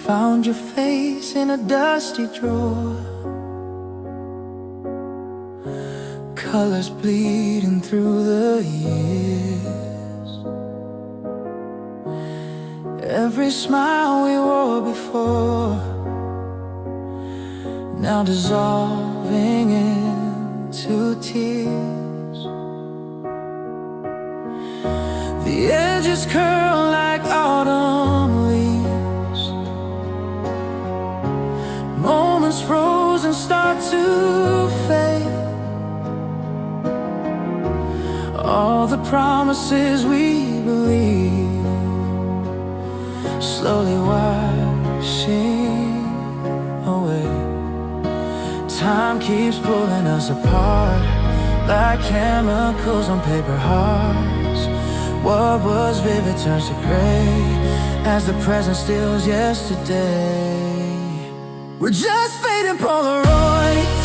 Found your face in a dusty drawer, colors bleeding through the years. Every smile we wore before, now dissolving into tears. The edges curl like autumn leaves, moments frozen start to fade. All the promises we believe slowly washing away. Time keeps pulling us apart like chemicals on paper hearts. What was vivid turns to gray as the present steals yesterday. We're just fading Polaroids,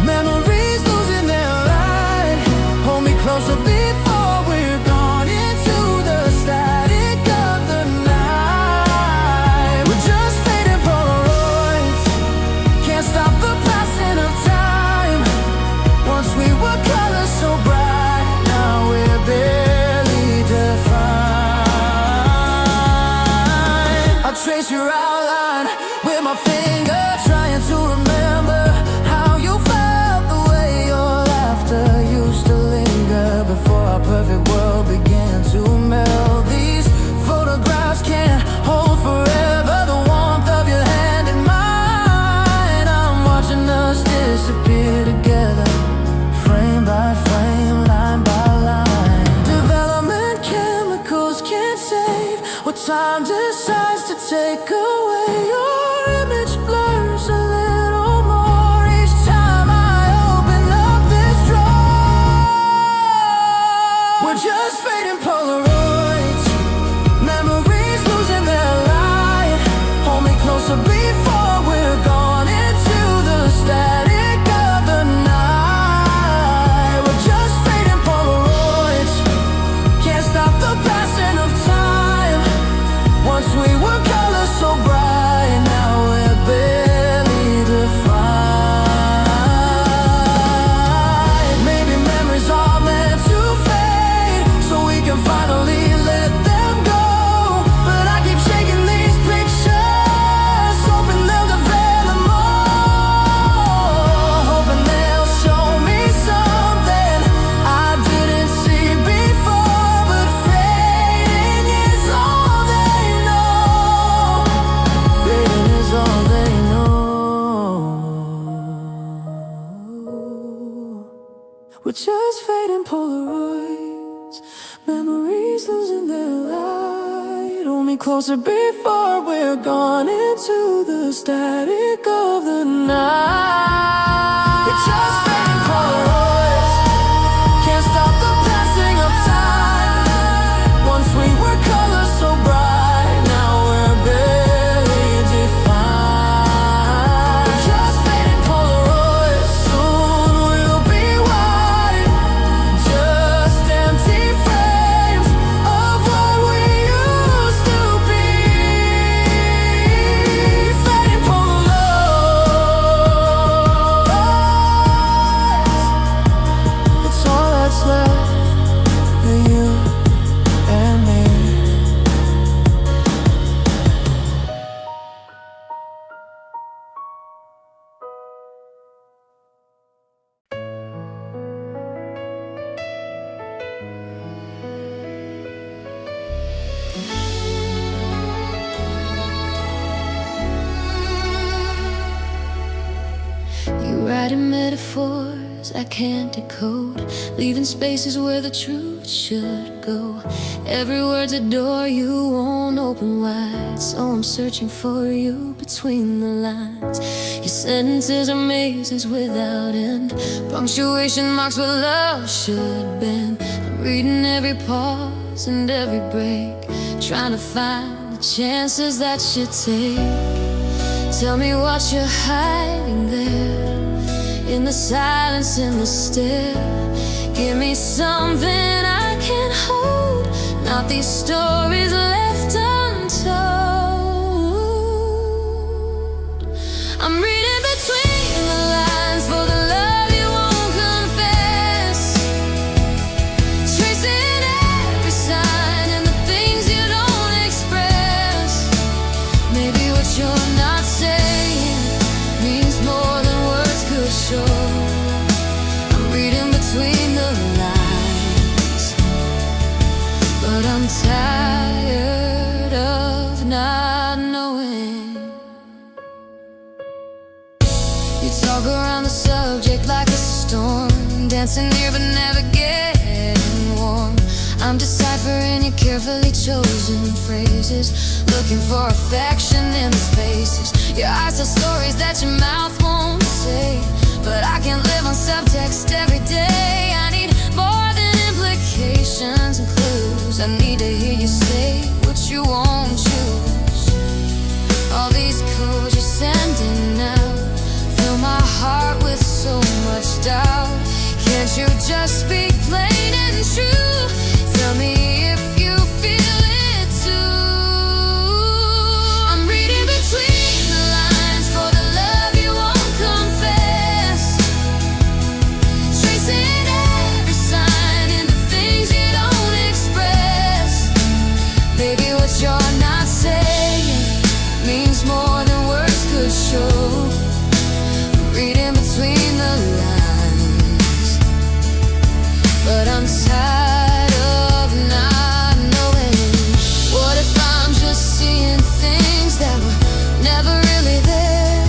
memories losing their light. Hold me closer before we're gone into the static of the night. We're just fading Polaroids, can't stop the passing of time. Once we were colors so bright, now we're barely defined. I'll trace your outline with my finger, trying to remember how you felt, the way your laughter used to linger before our perfect world began to melt. These photographs can't hold forever the warmth of your hand in mine. I'm watching us disappear together, frame by frame, line by line. Development chemicals can't save what time decides to take away. Your image blurs a little more each time I open up this drawer. We're just fading Polaroids, memories losing their light. Hold me closer before we're gone into the static of the night. We're just fading Polaroids, can't stop the passing of time. Once we were colors so bright, now we're barely defined. Maybe memories are meant to fade, so we can finally let them go. But I keep shaking these pictures, hoping they'll develop more, hoping they'll show me something I didn't see before. But fading is all they know. Fading is all they know. We're just fading Polaroids, memories losing their light. Hold me closer before we're gone into the static of the night. We're just fading Polaroids, can't stop the passing of time. Once we were colors so bright, now we're barely defined. We're just fading Polaroids, soon we'll be white, just empty frames of what we used to be. Fading Polaroids, it's all that's left of you and me. You write in metaphors I can't decode, leaving spaces where the truth should go. Every word's a door you won't open wide, so I'm searching for you between the lines. Your sentences are mazes without end, punctuation marks where love should bend. I'm reading every pause and every break, trying to find the chances that you take. Tell me what you're hiding there, in the silence, in the stare. Give me something I can hold, not these stories left untold. dancing near but never getting warm. I'm deciphering your carefully chosen phrases, looking for affection in the spaces. Your eyes tell stories that your mouth won't say, but I can't live on subtext every day. I need more than implications and clues. I need to hear you say what you won't choose. All these codes you're sending out fill my heart with so much doubt. Can't you just speak plain and true? Tell me if you feel it too. I'm reading between the lines for the love you won't confess, tracing every sign in the things you don't express. Maybe what you're not saying means more than words could show. I'm reading between the lines, but I'm tired of not knowing. What if I'm just seeing things that were never really there,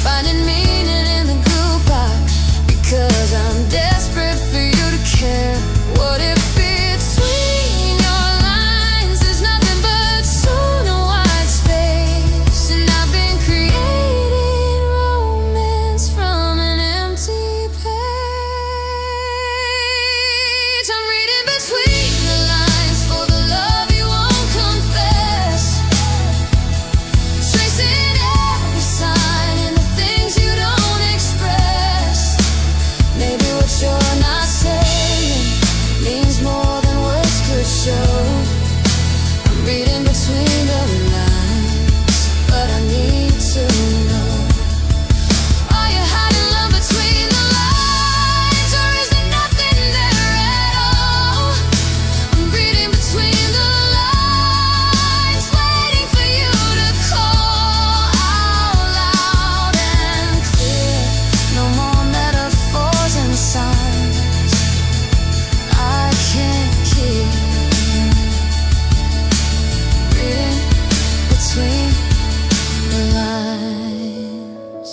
finding meaning in the goodbye because I'm desperate for you to care? What if between your lines there's nothing but soul and white space, and I've been creating romance from an empty page. I'm reading between the lines for the love you won't confess, tracing every sign in the things you don't express. Maybe what you're not saying means more than words could show. I'm reading between the lines, but I need to know. Are you hiding love between the lines, or is there nothing there at all? I'm reading between the lines, waiting for you to call out loud and clear. No more metaphors and signs I can't hear. Reading between the lines.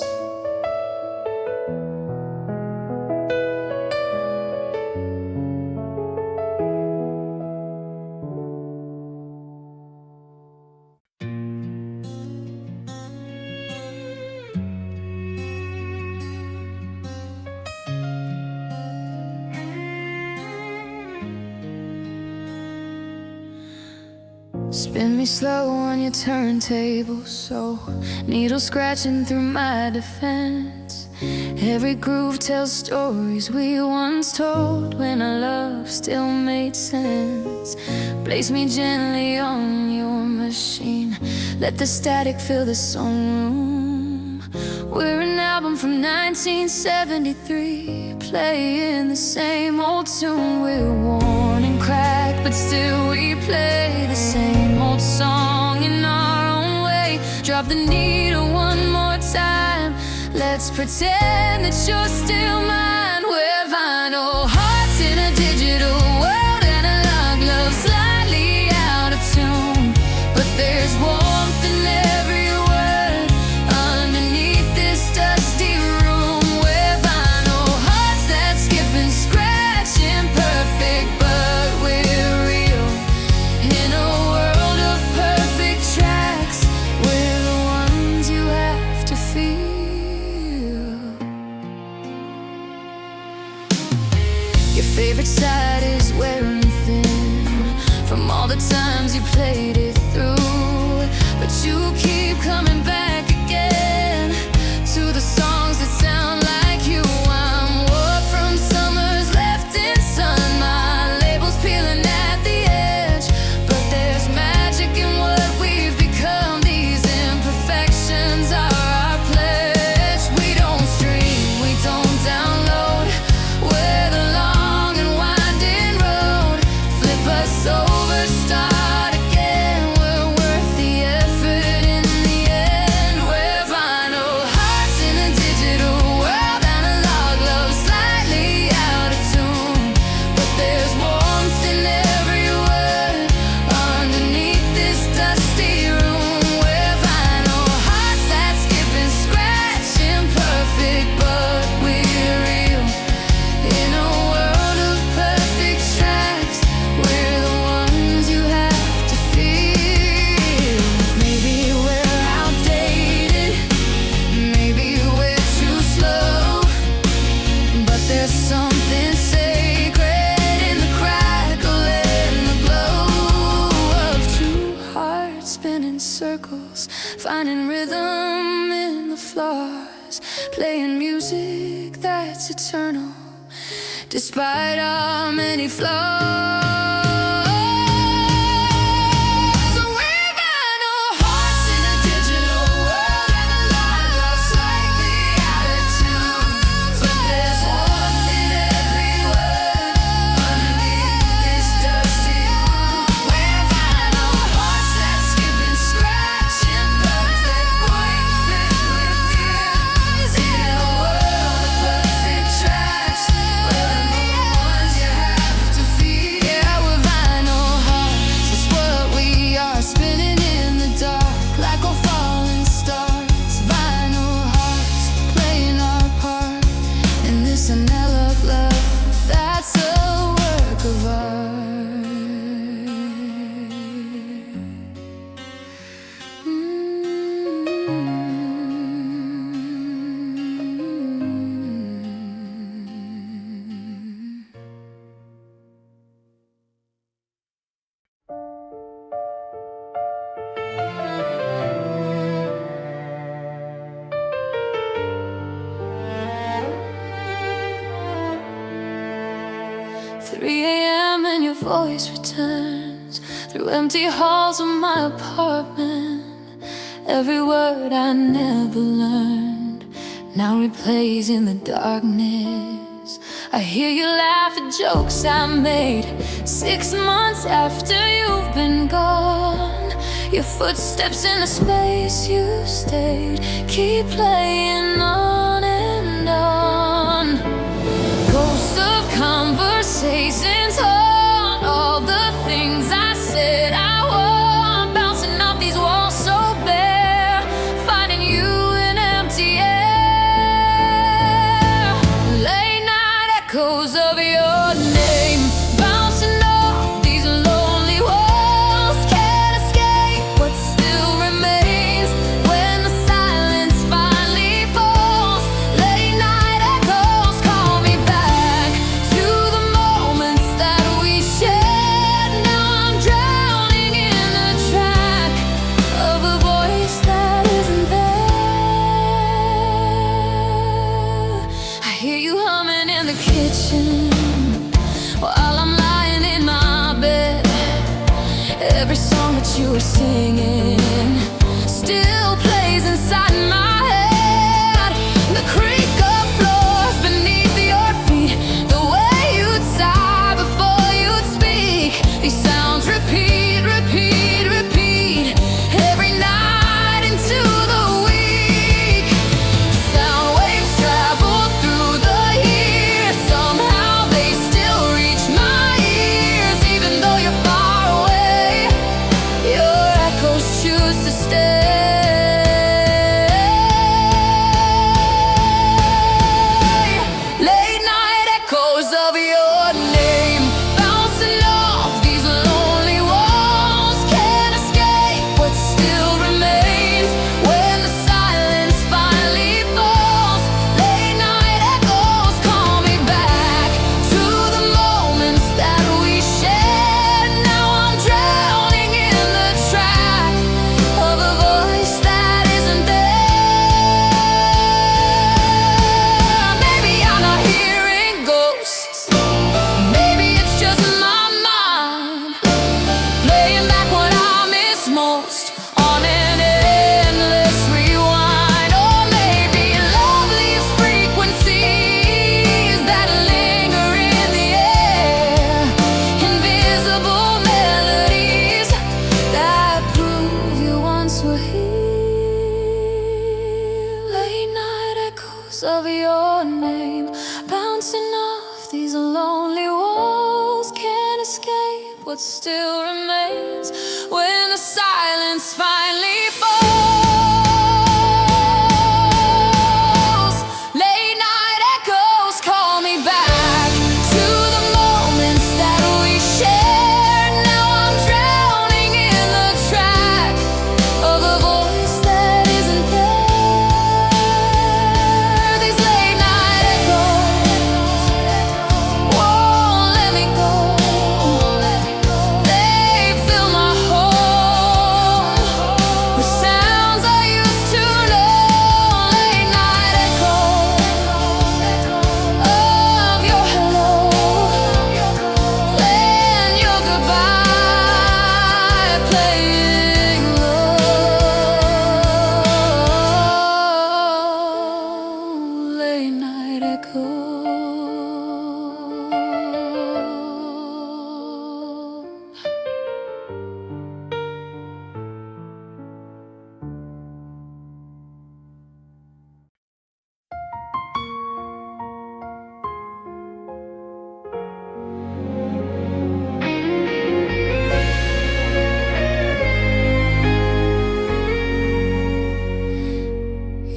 Spin me slow on your turntable, so needles scratching through my defense. Every groove tells stories we once told when our love still made sense. Place me gently on your machine, let the static fill the song room. We're an album from 1973, playing the same old tune. We're worn and cracked, but still we play the same old song in our own way. Drop the needle one more time, let's pretend that you're still mine. We're vinyl hearts in a digital world, analog love slightly out of tune, but there's warmth in every word underneath this dusty room. We're vinyl hearts that skip and scratch, imperfect, but we're real. In a world of perfect tracks, we're the ones you have to feel. spin in circles, finding rhythm in the flaws, playing music that's eternal, despite our many flaws. Voice returns through empty halls of my apartment. Every word I never learned now replays in the darkness. I hear you laugh at jokes I made 6 months after you've been gone. Your footsteps in the space you stayed keep playing on and on. Ghosts of conversations all the things I said I want, bouncing off these walls so bare, finding you in empty air. Late night echoes of your name, bouncing off these lonely walls. Can't escape what still remains when the silence finally falls. Late night echoes call me back to the moments that we shared. While I'm lying in my bed, every song that you were singing still plays inside my head. The creak of floors beneath your feet, the way you'd sigh before you'd speak. These sounds repeat, repeat, repeat every night into the week. Sound waves travel through the years, somehow they still reach my ears. Even though you're far away, your echoes choose to stay. Late night echoes of your name, bouncing off these lonely walls. Can't escape what still remains when the silence finally falls. Late night echoes call me back to the moments that we shared. Now I'm drowning in the track of a voice that isn't there. Maybe I'm not hearing ghosts, maybe it's just my mind playing back what I miss most on an endless rewind. Or maybe love leaves frequencies that linger in the air, invisible melodies that prove you once were here. Late night echoes of your name, bouncing off these lonely walls. Can't escape what still remains when the silence finally falls. Late night echoes call me back to the moments that we shared. Now I'm drowning in the track of a voice that isn't there. These late night echoes won't let me go. They fill my home.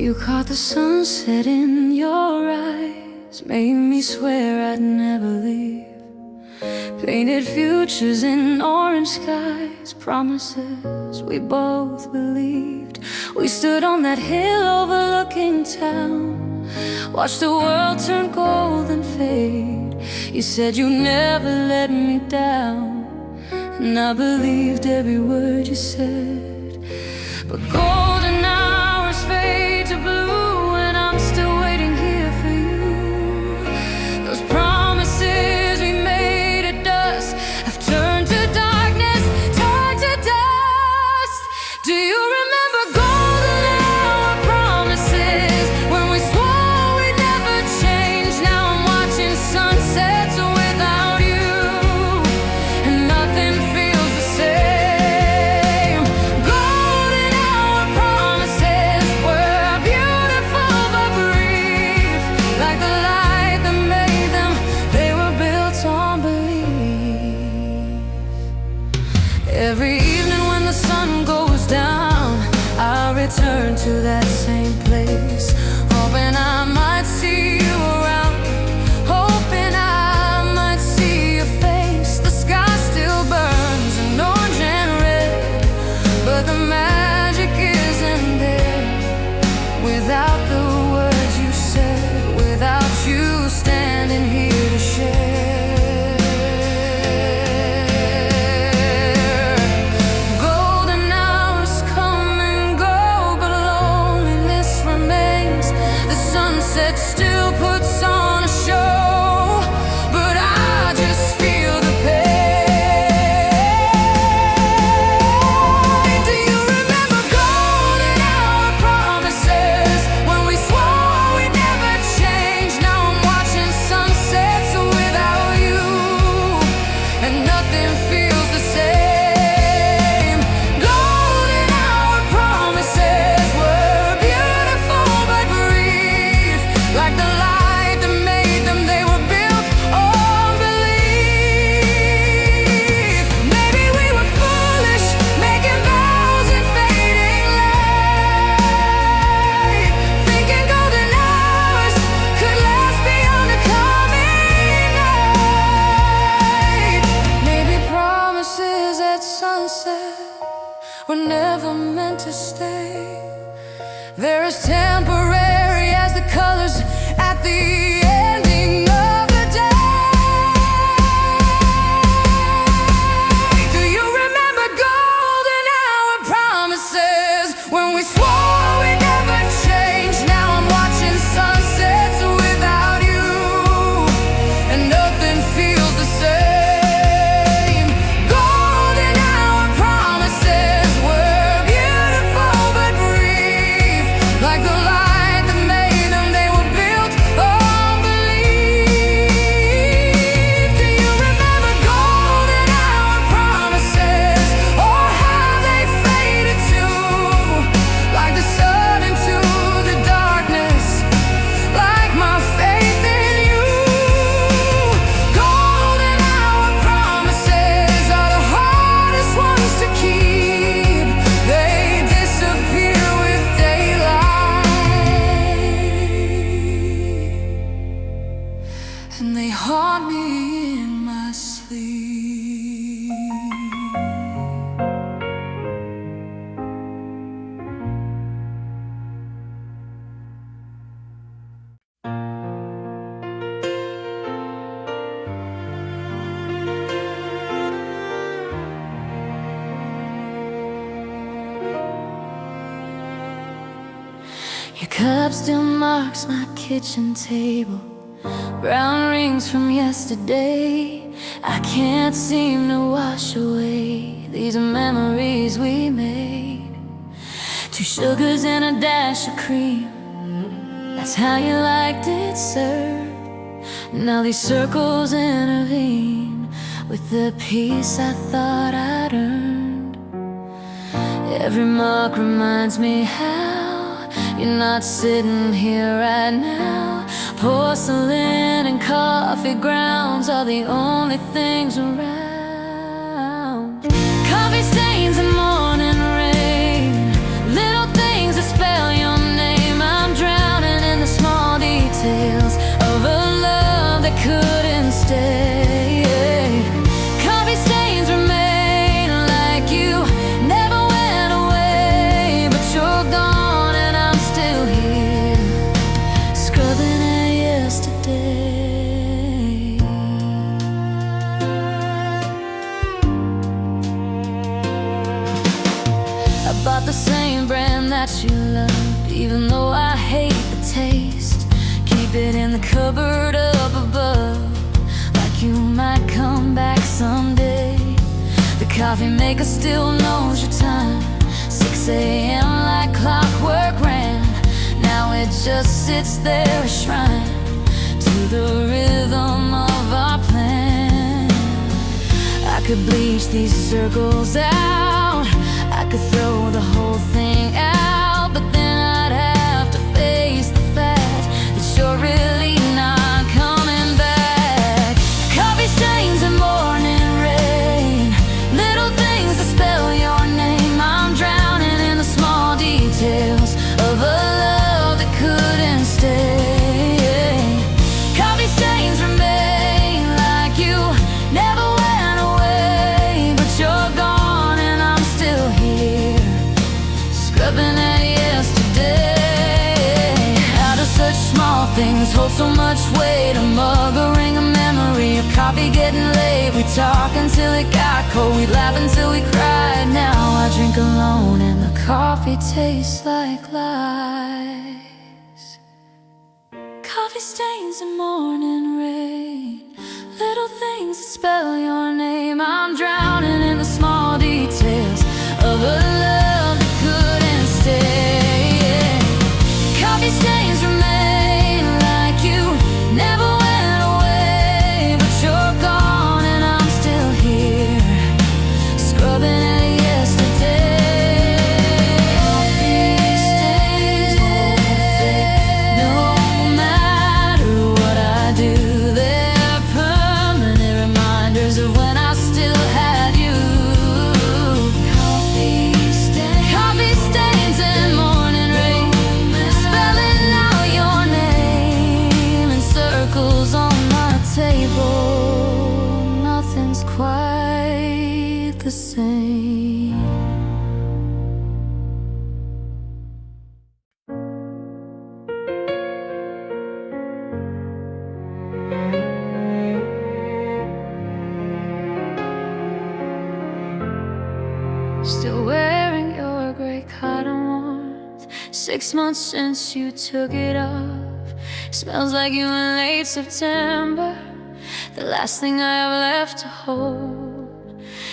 You caught the sunset in your eyes, made me swear I'd never leave. Painted futures in orange skies, promises we both believed. We stood on that hill overlooking town, watched the world turn gold and fade. You said you'd never let me down, and I believed every word you said. But golden hours fade to blue, and I'm still waiting here for you. Those promises we made at dusk have turned to darkness, turned to dust. Do you remember golden hour promises, when we swore we'd never change? Now I'm watching sunsets without you, and nothing feels the same. Golden hour promises were beautiful but brief, like the light that made them. They were built on belief. Every evening when the sun goes down, I return to that same place, hoping I might see you around, hoping I might see your face. The sky still burns in orange and red, but the magic isn't there without the words you said, without you standing here to share. Golden hours come and go, but loneliness remains. The sunset still puts on a show, but I just feel the pain. Do you remember golden hour promises, when we swore we'd never change? Now I'm watching sunsets without you, and nothing feels the same. Golden hour promises were beautiful but brief, like the light that made them. They were built on belief. Maybe we were foolish, making vows and fading light, thinking golden hours could last beyond the coming night. Maybe promises at sunset were never meant to stay. They're as temporary as the colors at the ending of the day. Do you remember golden hour promises, when we swore we'd never change? Now I'm watching sunsets without you, and nothing feels the same. Golden hour promises were beautiful but brief, like the light that made them. They were built on belief. Do you remember golden hour promises, or have they faded too, like the sun into the darkness, like my faith in you? Golden hour promises are the hardest ones to keep. They disappear with daylight, and they haunt me in my sleep. Your cup still marks my kitchen table, brown rings from yesterday. I can't seem to wash away these memories we made. 2 sugars and a dash of cream, that's how you liked it served. Now these circles intervene with the peace I thought I'd earned. Every mark reminds me how you're not sitting here right now. Porcelain and coffee grounds are the only things around. Coffee stains and morning rain, little things that spell your name out. same brand that you love, even though I hate the taste. Keep it in the cupboard up above, like you might come back someday. The coffee maker still knows your time, 6 a.m. like clockwork ran. Now it just sits there a shrine to the rhythm of our plan. I could bleach these circles out, I could throw the whole thing out, but then I'd have to face the fact that you're really not coming back. Coffee stains and morning rain, little things that spell your name. I'm drowning in the small details of a love that couldn't stay. Coffee stains remain like you never went away, but you're gone and I'm still here, scrubbing at yesterday. How do such small things hold so much weight? A mug, a ring, a memory, a coffee getting late. We talk until it got cold, we laugh until we cried. Now I drink alone and the coffee tastes like lies. Coffee stains and morning rain, little things that spell your name. I'm drowning in the small details of a love that couldn't stay. Coffee stains remain like you never went away, but you're gone and I'm still here, scrubbing at yesterday. Coffee stains won't fade, no matter what I do. They're permanent reminders of when I still had you. Coffee stains and morning rain, spelling out your name in circles on my table. Nothing's quite the same. Still wearing your gray cotton warmth, 6 months since you took it off. Smells like you in late September, the last thing I have left to hold.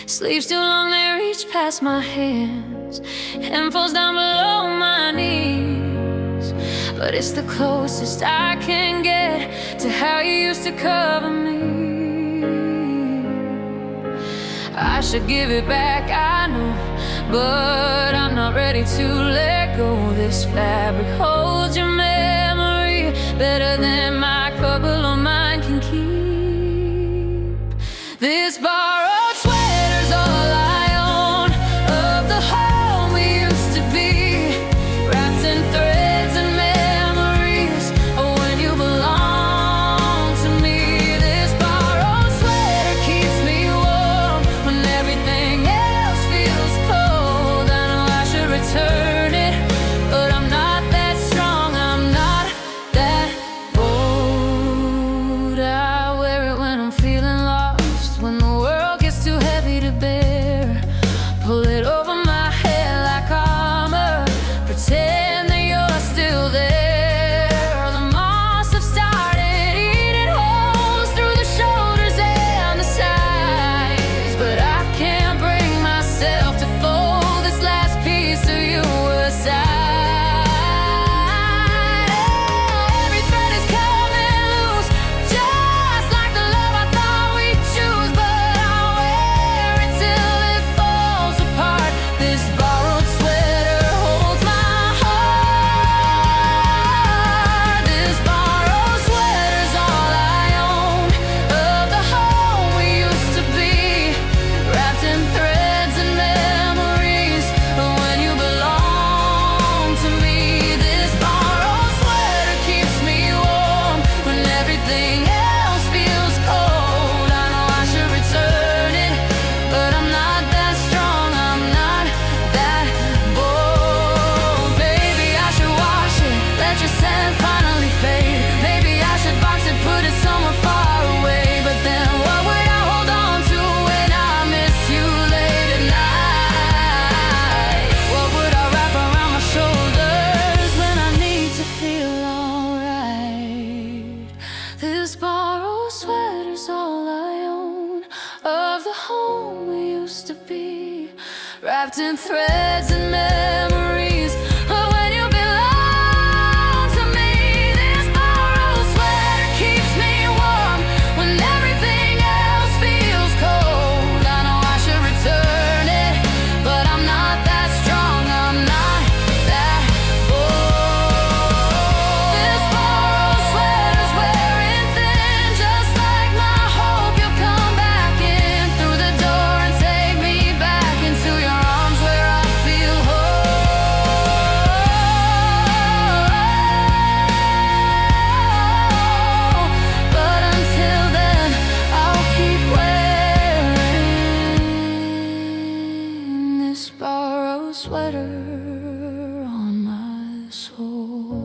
Sleeves too long, they reach past my hands, handfuls down below my knees. But it's the closest I can get to how you used to cover me. I should give it back, I know, but I'm not ready to let go. This fabric holds your memory better than my couple of mine can keep. This borrowed sweater's all I own of the home we used to be, wrapped in threads and memories of when you belonged to me. This borrowed sweater keeps me warm when everything else feels cold. I know I should return it, but I'm not that strong. and threads and memories of when you belong to me. This borrowed sweater keeps me warm when everything else feels cold. I know I should return it, but I'm not that strong, I'm not that bold. This borrowed sweater's wearing thin, just like my hope you'll come back in through the door and take me back into your arms where I feel whole. But until then, I'll keep wearing this borrowed sweater on my soul.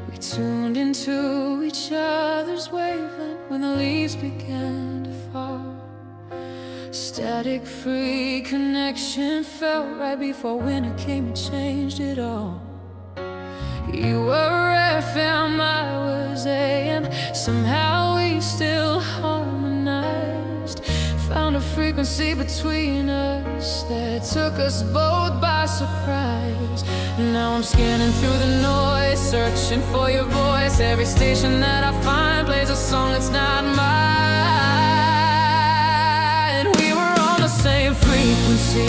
We tuned into each other's wavelength when the leaves began to fall. Static free connection felt right before winter came and changed it all. You were FM, I was AM. Somehow we still harmonized. Found a frequency between us that took us both by surprise. Now I'm scanning through the noise, searching for your voice. Every station that I find plays a song that's not mine. We were on the same frequency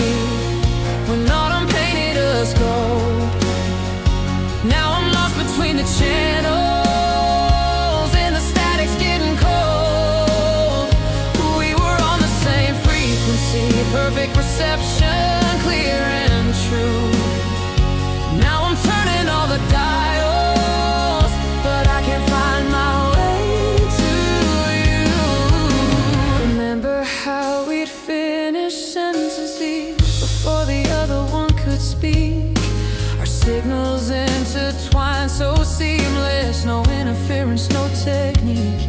when autumn painted us gold. Now I'm lost between the channels and the static's getting cold. We were on the same frequency, perfect reception, clear and true. Now I'm turning all the dials, but I can't find my way to you. Remember how we'd finish sentences before the other one could speak? Our signals intertwined so seamless, no interference, no technique.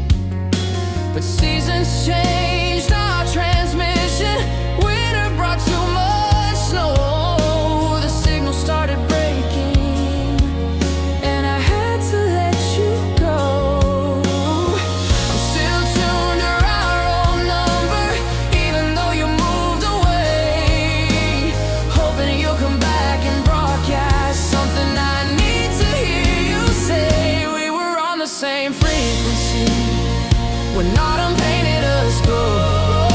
But seasons changed our transmission. Winter brought too much snow. The signal started breaking, and I had to let you go. I'm still tuned to our old number, even though you moved away. Hoping you'll come back and broadcast something I need to hear you say. We were on the same frequency when autumn painted us gold.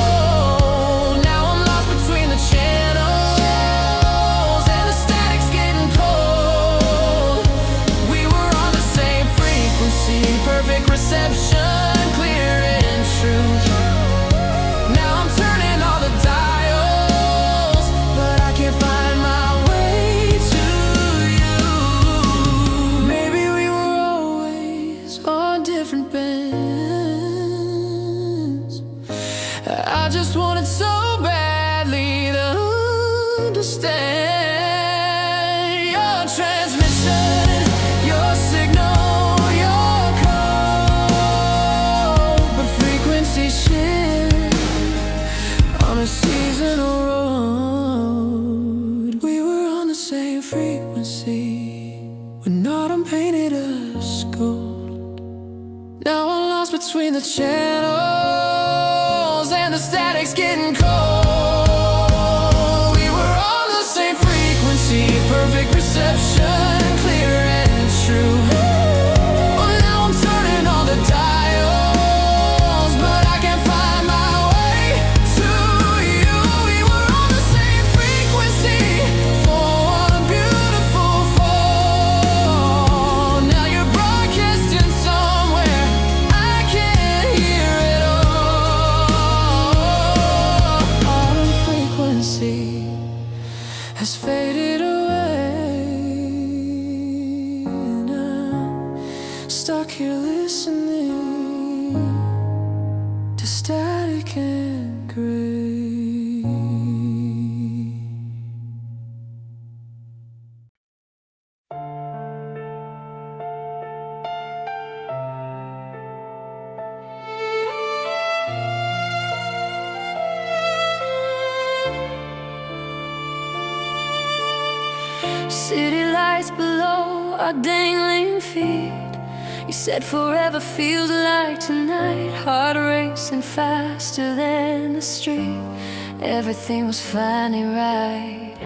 Now I'm lost between the channels and the static's getting cold. We were on the same frequency, perfect reception, clear and true. Now I'm turning all the dials, but I can't find my way to you. Maybe we were always on different bends. I just wanted so badly to understand your transmission, your signal, your code. But frequency shift on a seasonal road. We were on the same frequency when autumn painted us gold. Now I'm lost between the channels and the static's getting cold. We were on the same frequency, perfect reception, clear and true. Well, now I'm turning all the dials, but I can't find my way to you. We were on the same frequency for what a beautiful fall. Now you're broadcasting somewhere I can't hear it all. Autumn frequency has faded away, and I'm stuck here listening to static and gray. City lights below our dangling feet. You said forever feels like tonight. Heart racing faster than the street. Everything was finally right.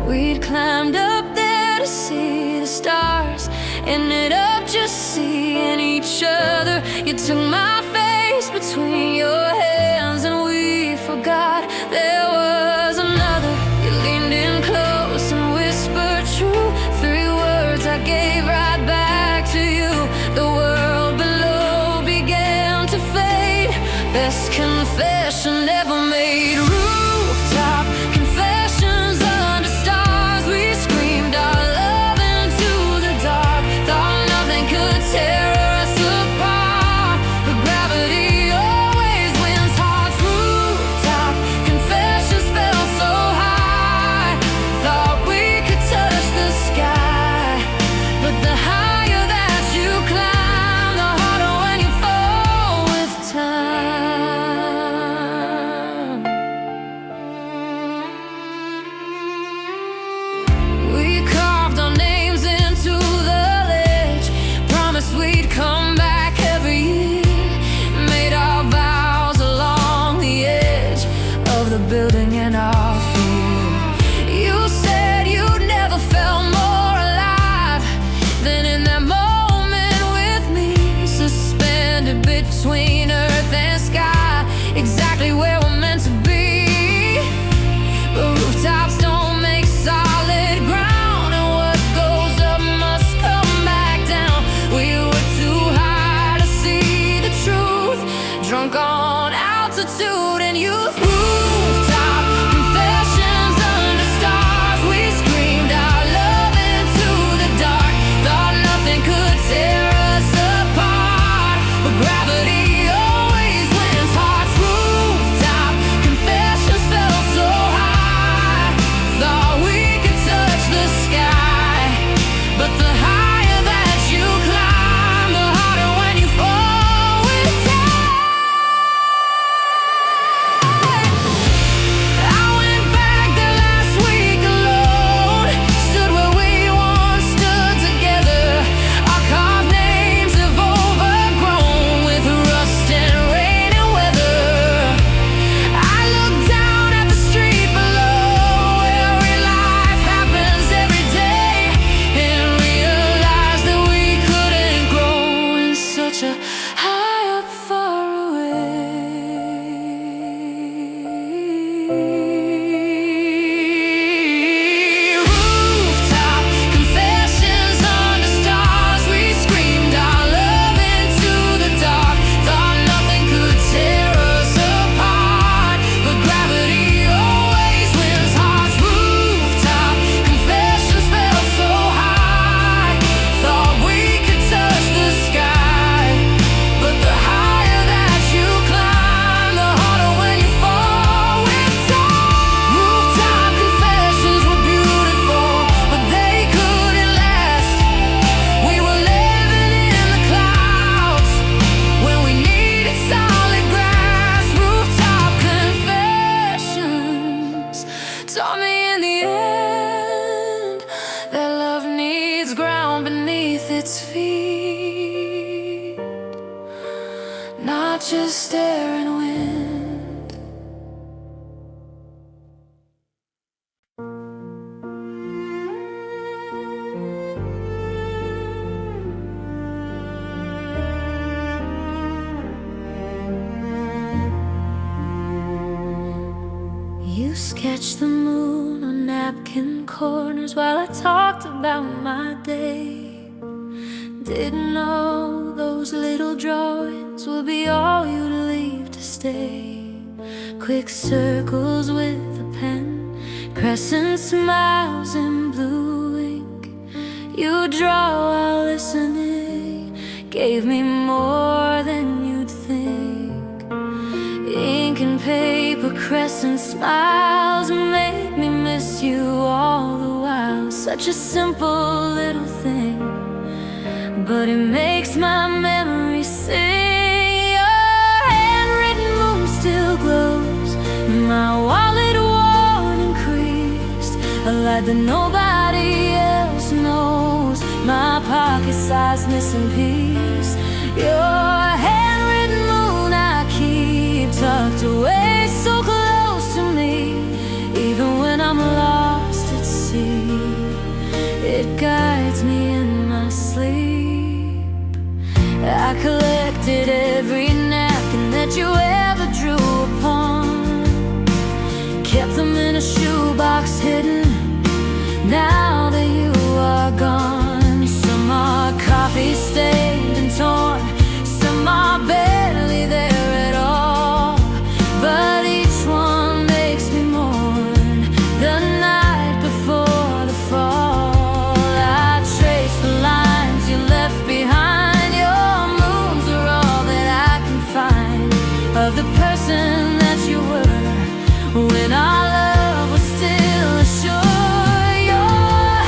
We'd climbed up there to see the stars. Ended up just seeing each other. You took my face between your hands and we forgot there was another. You leaned in close and whispered true. 3 words I gave right back to you. The world below began to fade. Best confession ever made. Rooftop confessions under stars. We screamed our love into the dark. Thought nothing could tear us apart, but gravity always wins hearts. Rooftop confessions felt so high. Thought we could touch the sky, but the higher that you climb, the harder when you fall with time. We carved our names into the ledge. Promised we'd come back every year. Made our vows along the edge of the building in our fear. You said you'd never felt more alive than in that moment with me. Suspended between earth and sky, exactly where we're meant to be. But rooftops don't make solid ground, and what goes up must come back down. We were too high to see the truth, drunk on altitude and youth. Rooftop confessions under stars. We screamed our love into the dark. Thought nothing could tear us apart, but gravity always wins hearts. Rooftop confessions felt so high. Thought we could touch the sky, but the higher that you climb, the harder when you fall with time. I went back there last week alone. Stood where we once stood together. Our carved names have overgrown with rust and rain and weather. I looked down at the street below, where real life happens every day, and realized that we couldn't grow in such a high up far away. Rooftop confessions under stars. We screamed our love into the dark. Thought nothing could tear us apart, but gravity always wins hearts. Rooftop confessions felt so high. Thought we could touch the sky, but the higher that you climb, the harder when you fall with time. Rooftop confessions were beautiful, but they couldn't last. We were living in the clouds when we needed solid grass. Rooftop confessions taught me in the end that love needs ground beneath its feet, not just air and wind. You sketched the moon on napkin corners while I talked about my day. Didn't know those little drawings would be all you'd leave to stay. Quick circles with a pen, crescent smiles in blue ink. You draw while listening, gave me more than you'd think. Ink and paper, crescent smiles make me miss you all the while. Such a simple little thing, but it makes my memory sing. Your handwritten moon still glows, my wallet worn and creased. A light that nobody else knows. My pocket-sized missing piece. Your handwritten moon I keep tucked away so close to me. Even when I'm lost at sea, it guides me in my sleep. I collected every napkin that you ever drew upon, kept them in a shoebox hidden, now that you are gone. Some are coffee stained and torn, some are barely there at all, but each one makes me mourn the night before the fall. I trace the lines you left behind. Your moons are all that I can find of the person that you were when our love was still assured. Your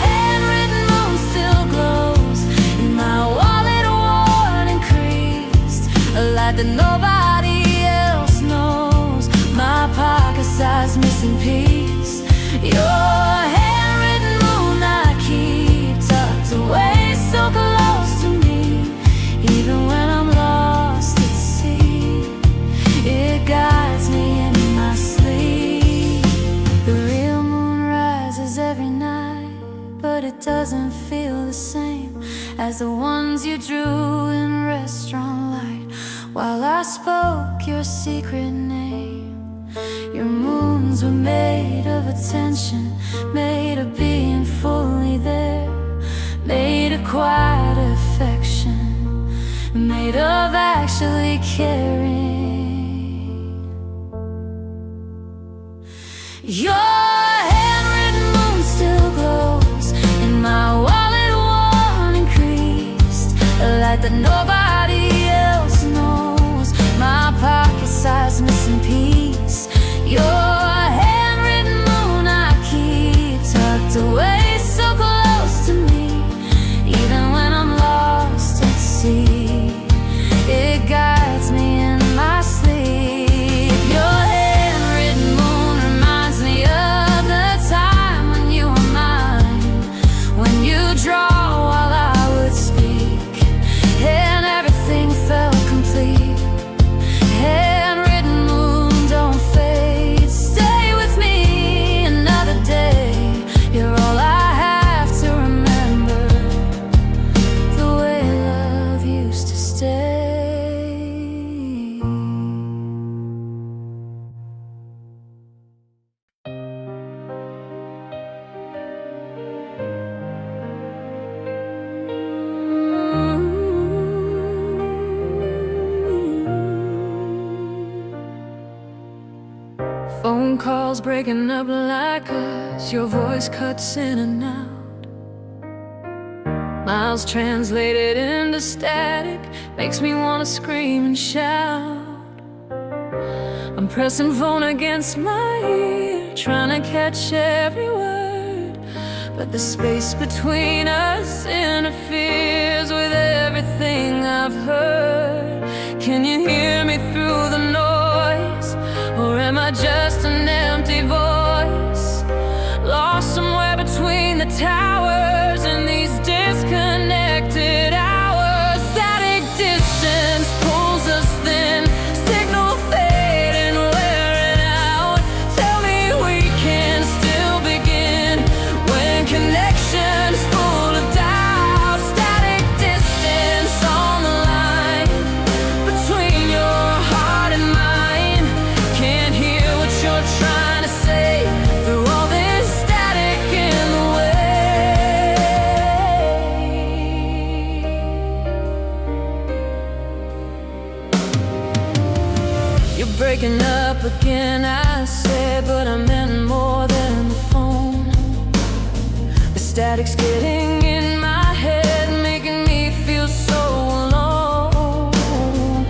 handwritten moon still glows in my wallet, worn and creased, a light that nobody else knows. My pocket-sized missing piece. Your handwritten moon I keep tucked away so close to me. Even when I'm lost at sea, it guides me in my sleep. The real moon rises every night, but it doesn't feel the same as the ones you drew in restaurant light while I spoke your secret name. Your moons were made of attention, made of being fully there, made of quiet affection, made of actually caring. Your handwritten moon still glows in my wallet, worn and creased, a light that nobody else knows. My pocket-sized missing piece. Your handwritten moon I keep tucked away so close to me. Even when I'm lost at sea, it guides me in my sleep. Your handwritten moon reminds me of the time when you were mine, when you draw while I would speak, and everything felt complete. Handwritten moon, don't fade. Stay with me another day. You're all I have to remember, the way love used to stay. Phone calls breaking up like us. Your voice cuts in and out. Miles translated into static makes me wanna scream and shout. I'm pressing phone against my ear, trying to catch every word, but the space between us interferes with everything I've heard. Can you hear me through the noise? Or am I just an empty voice, lost somewhere between the towers in these disconnected hours? Static distance pulls us thin, signal fading, wearing out. Tell me we can still begin when connection is full of doubt. Static distance on the line between your heart and mine. Can't hear what you're trying to say through all this static in the way. You're breaking up again, I said, but I meant more than the phone. The static's getting in my head, making me feel so alone.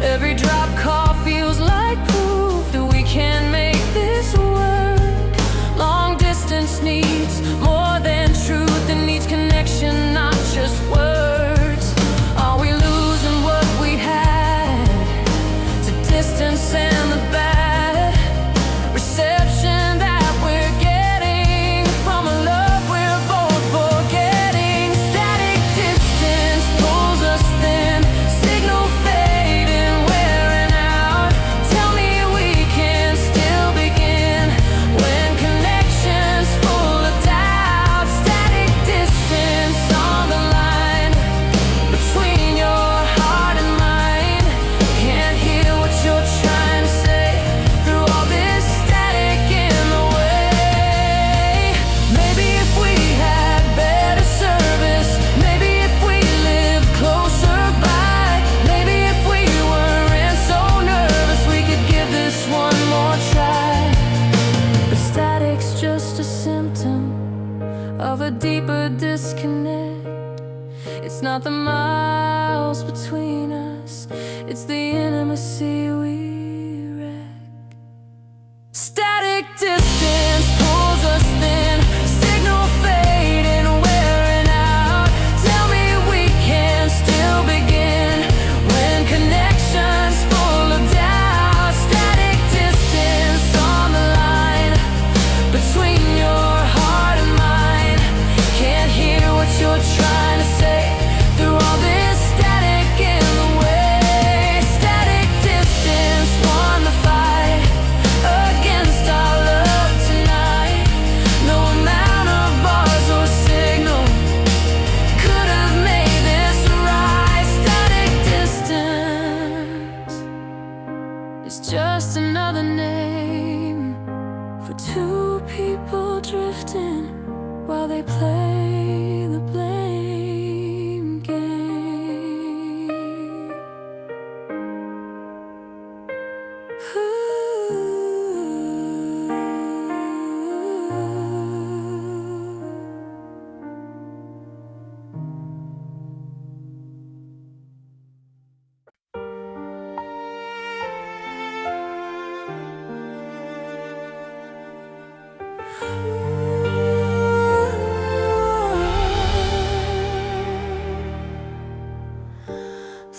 Every drop call feels like proof that we can make this work. Long distance needs more than truth, it needs connection, not just words. Are we losing what we had to distance and the bad reception that we're getting from of a deeper disconnect. It's not the miles between us, it's the intimacy we wreck. Static distance pulls us thin, signal fading, wearing out. Tell me we can still begin when connection's full of doubt. Static distance on the line between your heart and mine. Can't hear what you're trying to say through all this static in the way. Static distance won the fight against our love tonight. No amount of bars or signal could have made this right. Static distance is just another name for two people drifting while they play the blame game.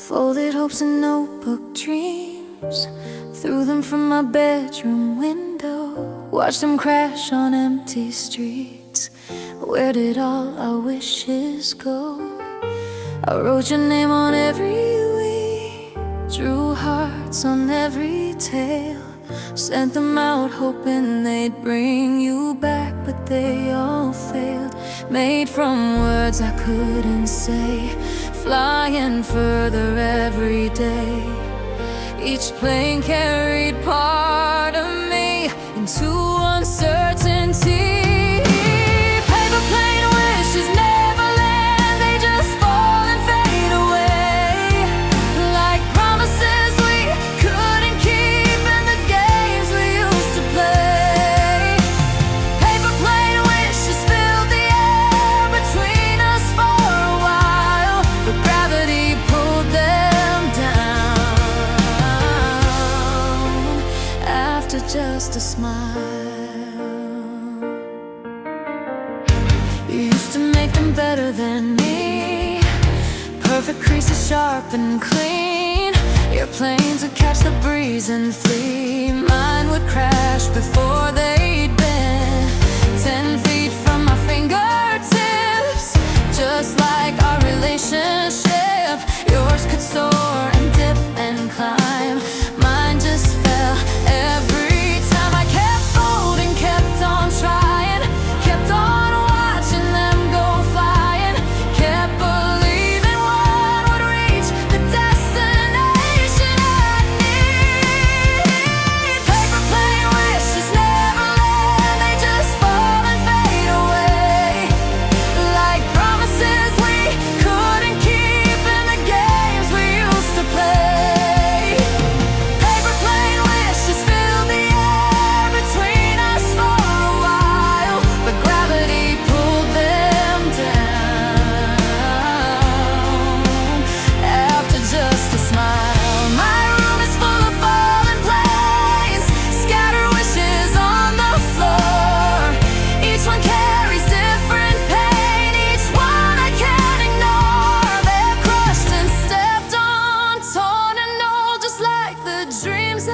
Folded hopes and notebook dreams, threw them from my bedroom window. Watched them crash on empty streets. Where did all our wishes go? I wrote your name on every weed, drew hearts on every tale, sent them out hoping they'd bring you back, but they all failed. Made from words I couldn't say, flying further every day. Each plane carried part of me into uncertainty. Paper plane wishes never land, they just fall and fade away. Like promises we couldn't keep and the games we used to play. Paper plane wishes filled the air between us for a while, but gravity pulled them down. After just a smile, you used to make them better than me. Perfect creases sharp and clean. Your planes would catch the breeze and flee. Mine would crash before they'd been 10 feet from my fingertips. Just like our relationship, yours could soar and dip and climb. Mine just fell every time. I kept folding, kept on trying, kept on watching them go flying, kept believing one would reach the destination I need. Paper plane wishes never land, they just fall and fade away. Like promises we couldn't keep and the games we used to play. Paper plane wishes filled the air between us for a while, but gravity pulled them down. After just a smile, my room is full of fallen planes, scattered wishes on the floor. Each one carries different pain, each one I can't ignore. They're crushed and stepped on, torn and old, just like the dreams I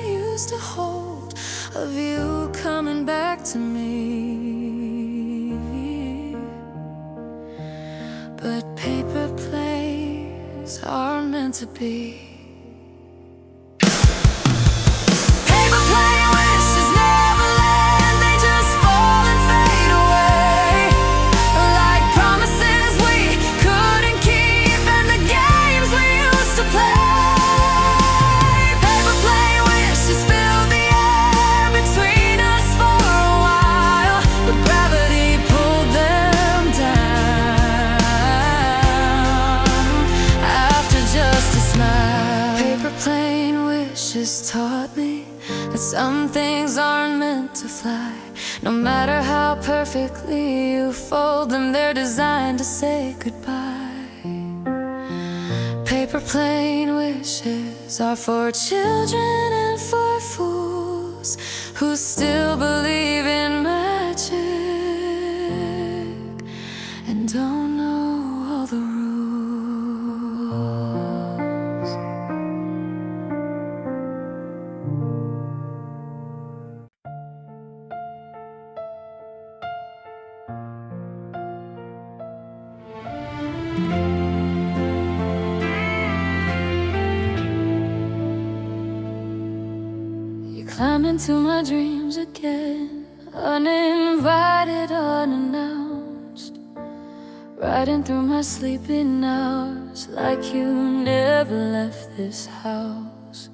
used to hold of you coming back to me. But paper planes are meant to be. Paper plane wishes never land, they just fall and fade away. Like promises we couldn't keep and the games we used to play. Paper plane wishes filled the air between us for a while, but gravity pulled them down. After just a smile, paper plane wishes taught me that some things aren't meant to fly. No matter how perfectly you fold them, they're designed to say goodbye. Paper plane wishes are for children and for fools who still believe in magic and don't know all the rules. You climb into my dreams again, uninvited, unannounced, riding through my sleeping hours like you never left this house.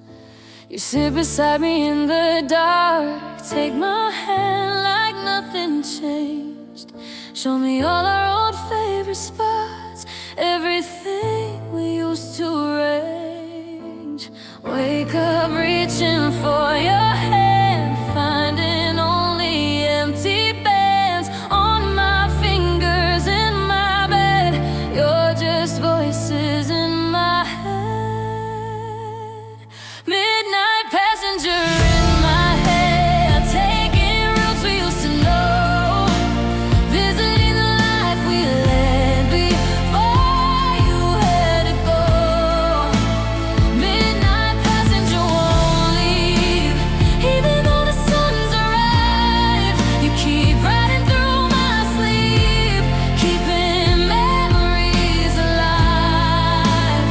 You sit beside me in the dark, take my hand like nothing changed. Show me all our old favorite spots, everything we used to arrange. Wake up reaching for your hand, finding only empty bands on my fingers in my bed. You're just voices in my head. Midnight passenger in my head, taking routes we used to know, visiting the life we led before you had to go. Midnight passenger won't leave, even though the sun's arrived. You keep riding through my sleep, keeping memories alive.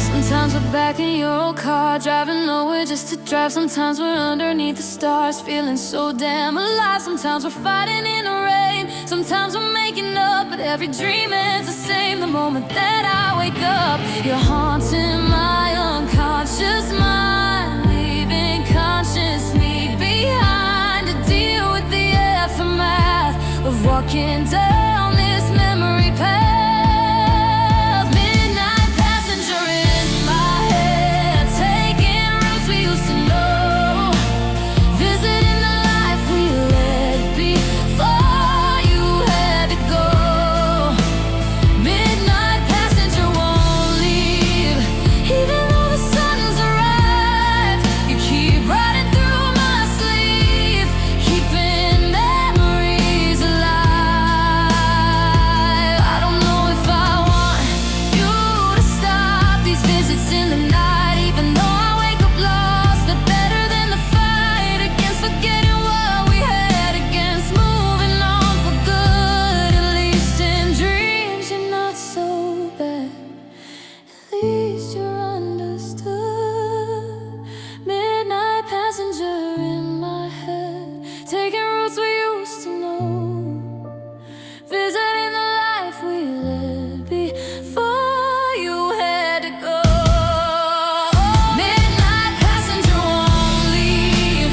Sometimes we're back in your old car, driving nowhere just to drive. Sometimes we're underneath the stars, feeling so damn alive. Sometimes we're fighting in the rain, sometimes we're making up, but every dream ends the same the moment that I wake up. You're haunting my unconscious mind, leaving conscious me behind to deal with the aftermath of walking down this memory path. Midnight passenger in my head, taking routes we used to know, visiting the life we led before you had to go. Midnight passenger won't leave, even though the sun's arrived. You keep riding through my sleep, keeping memories alive. I don't know if I want you to stop these visits in the night, even though I wake up lost. They're better than the fight against forgetting what we had, against moving on for good. At least in dreams you're not so bad, at least you're understood. Midnight passenger in my head, taking routes we used to know, visiting the life we led before you had to go. Midnight passenger won't leave,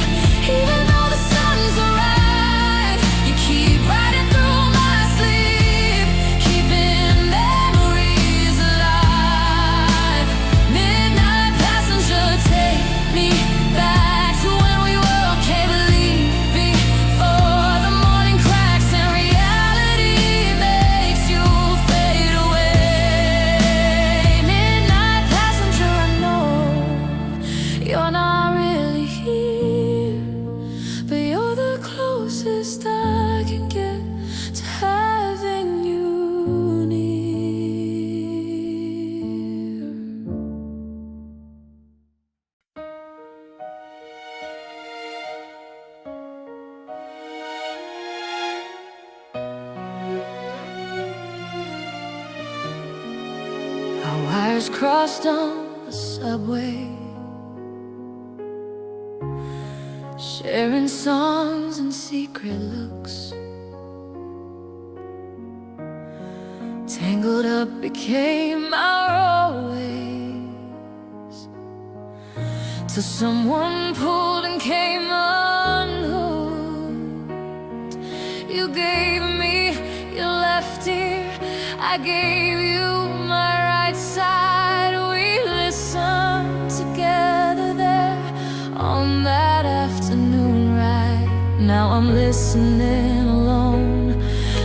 even though the sun's arrived. You keep riding through my sleep, keeping memories alive. Midnight passenger, take me back to when we were okay, believe before the morning cracks and reality makes you fade away. Midnight passenger, I know you're not really here, but you're the closest I can get to having you near. Our wires crossed on the subway, sharing songs and secret looks. Tangled up became our always, till someone pulled and came unhooked. You gave me your left ear, I gave you my right side. We listened together there on that afternoon ride. Now I'm listening alone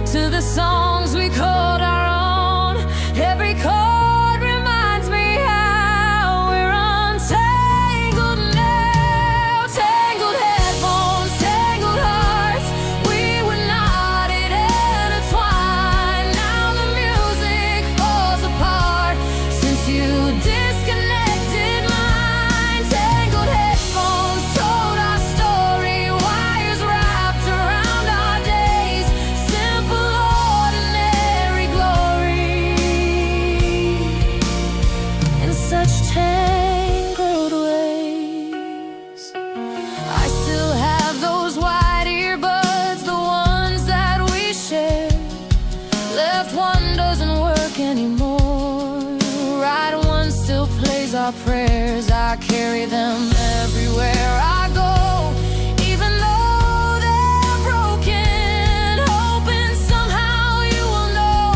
to the songs we called our own. Every chord reminds me how we're untangled now. Tangled headphones, tangled hearts, we were knotted and entwined. Now the music falls apart since you disconnected mine. Tangled headphones told our story, wires wrapped around our days. Simple, ordinary glory in such tangled ways. I still have those white earbuds, the ones that we shared. Left one doesn't work anymore. Right one still plays our prayers. I carry them everywhere I go, even though they're broken. Hoping somehow you will know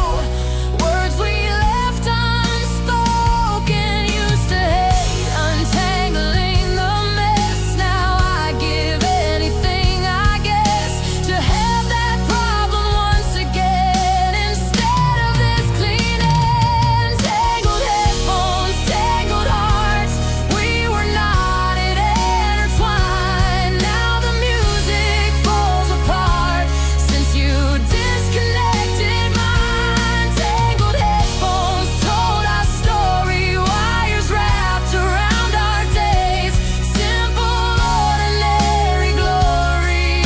words we left unspoken. Used to hate untangling the mess. Now I give anything, I guess, to have that problem once again instead of this clean end. Tangled headphones, tangled hearts, we were knotted and intertwined. Now the music falls apart since you disconnected mine. Tangled headphones told our story, wires wrapped around our days. Simple, ordinary glory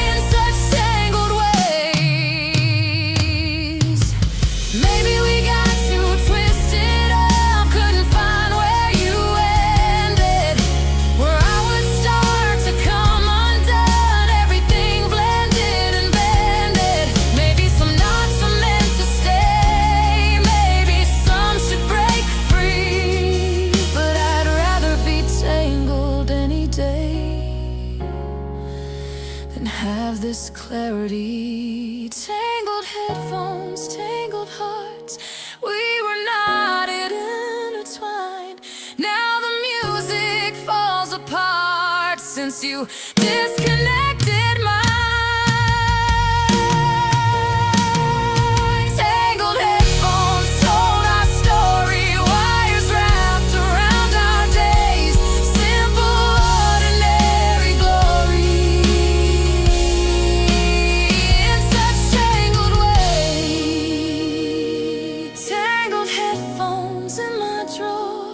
in such tangled ways. Maybe we got too twisted up, couldn't find where you ended, where I would start to come undone. Everything blended and bended. Maybe some knots are meant to stay, maybe some should break free. But I'd rather be tangled any day than have this clarity. Tangled headphones, tangled hearts, we were knotted and intertwined. Now the music falls apart since you disconnected mine. Tangled headphones told our story, wires wrapped around our days. Simple, ordinary glory in such tangled ways. Tangled headphones in my drawer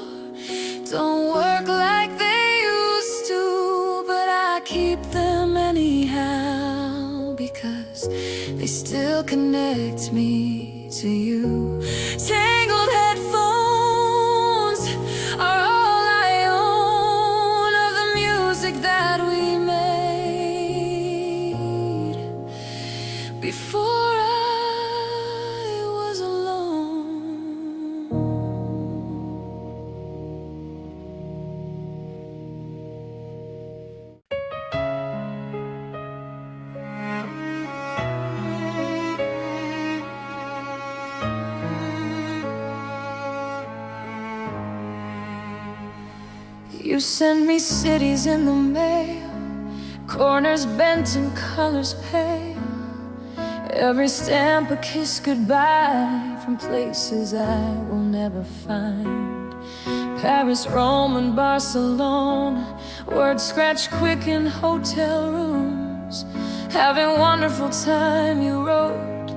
don't work like they used to, but I keep them anyhow because they still connect me to you. Tangled headphones are all I own of the music that we made before I was alone. You send me cities in the mail, corners bent and colors pale. Every stamp a kiss goodbye from places I will never find. Paris, Rome and Barcelona, words scratched quick in hotel rooms. Having wonderful time you wrote,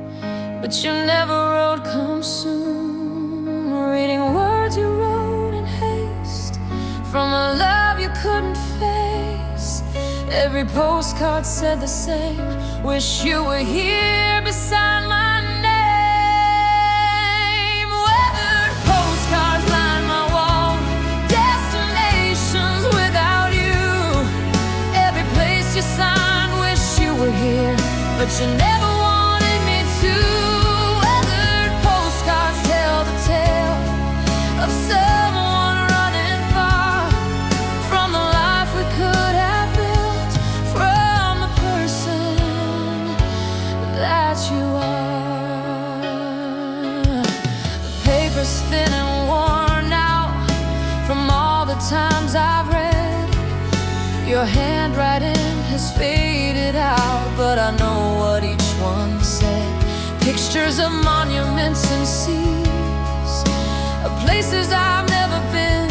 but you never wrote come soon. Reading words you wrote in haste from a love you couldn't face. Every postcard said the same, wish you were here beside my name. Weathered postcards line my wall, destinations without you. Every place you signed, wish you were here, but you never wanted me to. Weathered postcards tell the tale of someone running far from the life we could have built, from the person that you are. The paper's thin and worn out from all the times I've read your handwriting has faded out, but I know what each one said. Pictures of monuments and seas, of places I've never been.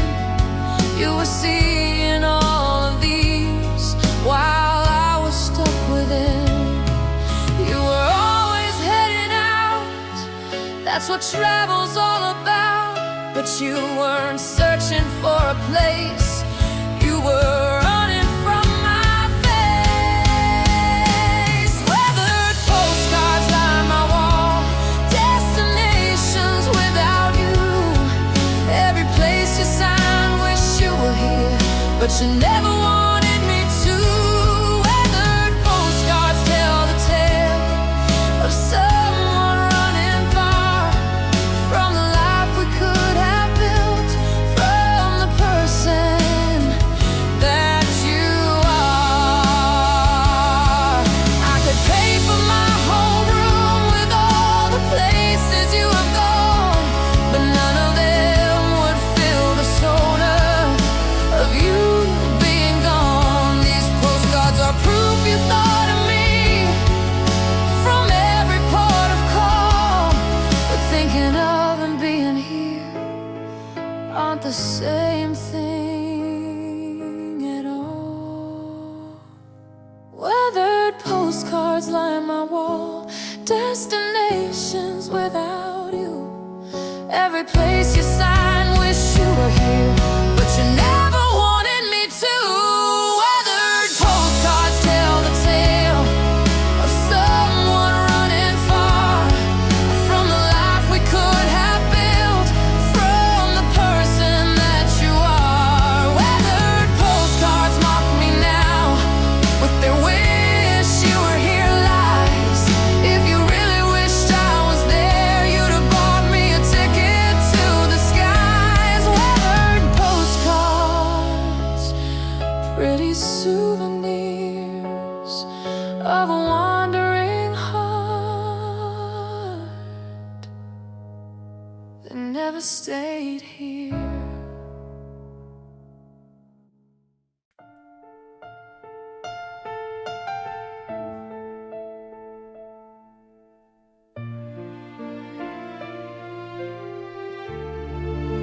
You were seeing all of these while I was stuck within. You were always heading out, that's what travel's all about. But you weren't searching for a place, you were running from my face. Weathered postcards line my wall, destinations without you. Every place you sign, wish you were here, but you never wanted me to. Weathered postcards tell the tale of someone running far from the life we could have built, from the person that you are. I could pay for my whole room with all the places you have gone, but none of them would fill the soda of you being gone. These postcards are proof you thought of me from every port of call, but thinking of and being here aren't the same thing at all. Weathered postcards line my wall, destinations without you. Every place you sign, wish you were here, but you never wanted me to. Weathered postcards tell the tale of someone running far from the life we could have built, from the person that you are. Weathered postcards mock me now with their wish you were here lies. If you really wished I was there, you'd have bought me a ticket to the skies. Weathered postcards, pretty souvenirs of a wandering heart that never stayed here.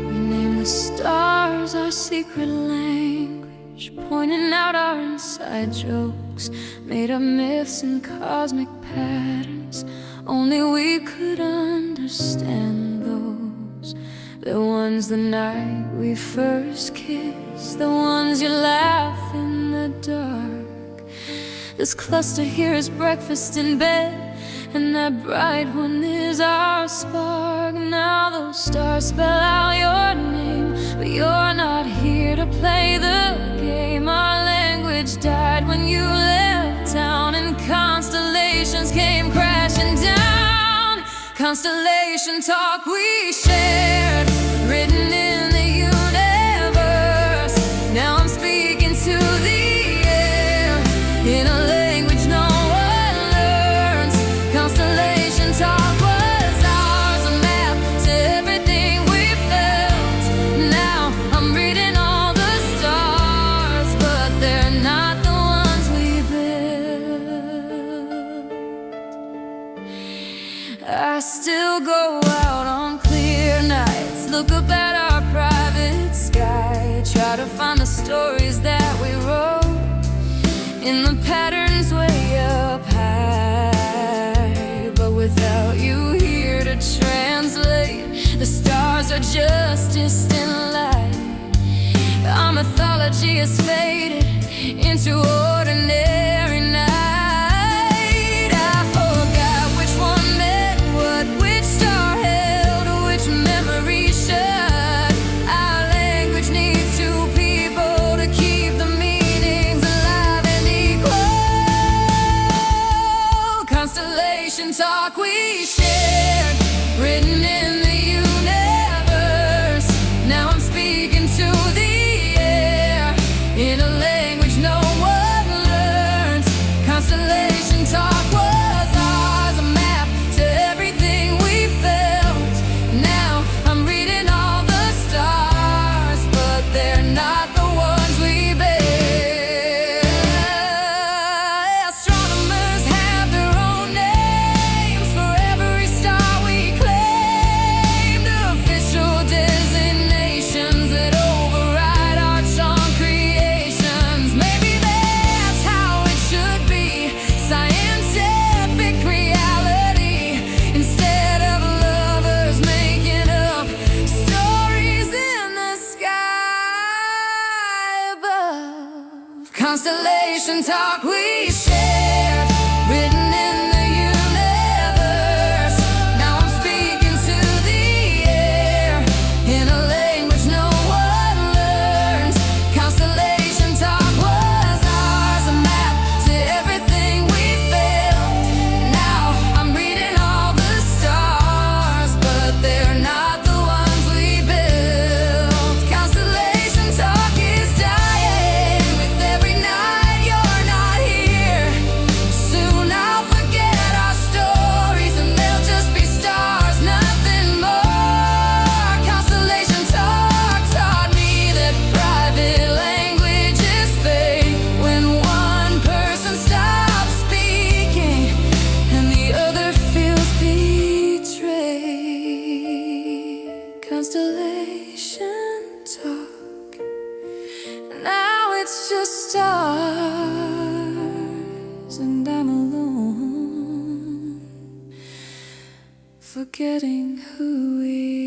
We name the stars our secret language, pointing out our inside jokes, made of myths and cosmic patterns. Only we could understand those. The ones the night we first kissed, the ones you laugh in the dark. This cluster here is breakfast in bed, and that bright one is our spark. Now those stars spell out your name, but you're not here to play the game. Our language died when you left town, and constellations came crashing down. Constellation talk we shared, written in the universe. Now I'm speaking to the air in a language no one learns. Constellation talk was ours, a map to everything we felt. Now I'm reading all the stars, but they're not the ones we built. I still go out on clear nights, look up at our private sky, try to find the stories that we wrote in the patterns way up high. But without you here to translate, the stars are just distant light. Our mythology has faded into ordinary night. I forgot which one meant what, which star held which memory shut. Our language needs two people to keep the meanings alive and equal. Constellation talk we shared, written in the universe. Now I'm speaking to the air in a language no one learns. Constellation talk was ours, a map to everything we felt. Now I'm reading all the stars, but they're not the ones we built. forgetting who we